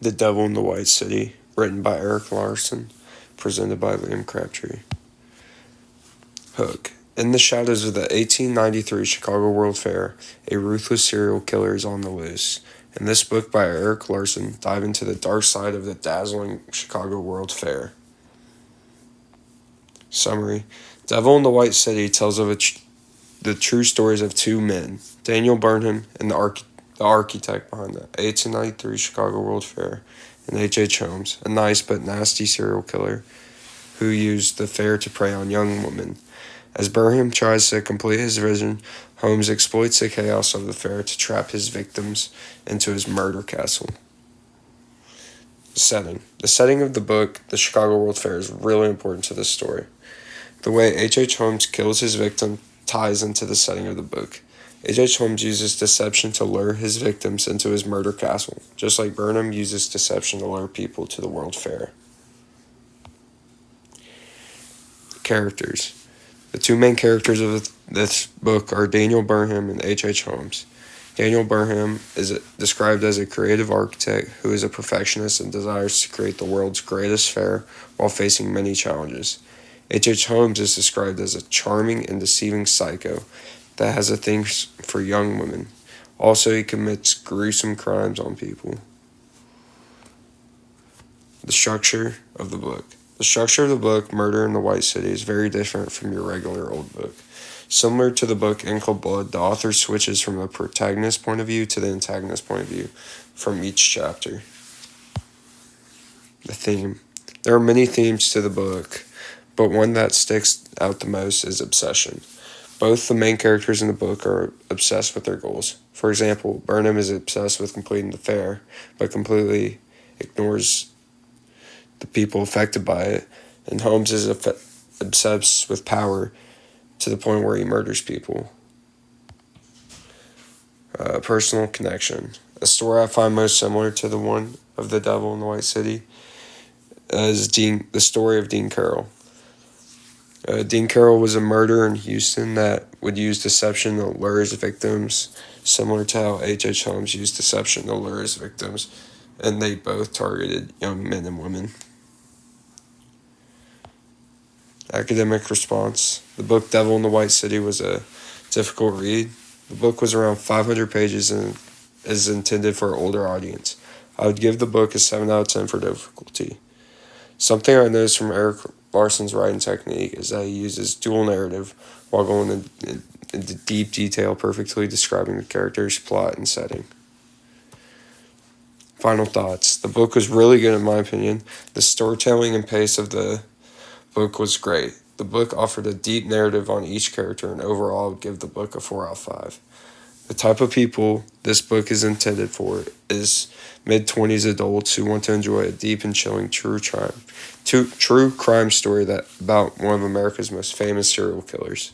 The Devil in the White City, written by Eric Larson, presented by Liam Crabtree. Hook. In the shadows of the 1893 Chicago World Fair, a ruthless serial killer is on the loose. In this book by Eric Larson, dive into the dark side of the dazzling Chicago World Fair. Summary. Devil in the White City tells of the true stories of two men, Daniel Burnham and the architect behind the 1893 Chicago World Fair, and H.H. Holmes, a nice but nasty serial killer who used the fair to prey on young women. As Burnham tries to complete his vision, Holmes exploits the chaos of the fair to trap his victims into his murder castle. Setting. The setting of the book, The Chicago World Fair, is really important to this story. The way H.H. Holmes kills his victim ties into the setting of the book. H.H. Holmes uses deception to lure his victims into his murder castle, just like Burnham uses deception to lure people to the World Fair. Characters. The two main characters of this book are Daniel Burnham and H.H. Holmes. Daniel Burnham is described as a creative architect who is a perfectionist and desires to create the world's greatest fair while facing many challenges. H.H. Holmes is described as a charming and deceiving psycho that has a thing for young women. Also, he commits gruesome crimes on people. The structure of the book. The structure of the book, Murder in the White City, is very different from your regular old book. Similar to the book In Cold Blood, the author switches from the protagonist's point of view to the antagonist's point of view from each chapter. The theme. There are many themes to the book, but one that sticks out the most is obsession. Both the main characters in the book are obsessed with their goals. For example, Burnham is obsessed with completing the fair, but completely ignores the people affected by it, and Holmes is obsessed with power to the point where he murders people. Personal connection. A story I find most similar to the one of The Devil in the White City is the story of Dean Carroll. Dean Carroll was a murderer in Houston that would use deception to lure his victims, similar to how H.H. Holmes used deception to lure his victims, and they both targeted young men and women. Academic response. The book Devil in the White City was a difficult read. The book was around 500 pages and is intended for an older audience. I would give the book a 7 out of 10 for difficulty. Something I noticed from Eric Larson's writing technique is that he uses dual narrative while going into deep detail, perfectly describing the characters, plot, and setting. Final thoughts. The book was really good in my opinion. The storytelling and pace of the book was great. The book offered a deep narrative on each character, and overall I would give the book a 4 out of 5. The type of people this book is intended for is mid-20s adults who want to enjoy a deep and chilling true crime story about one of America's most famous serial killers.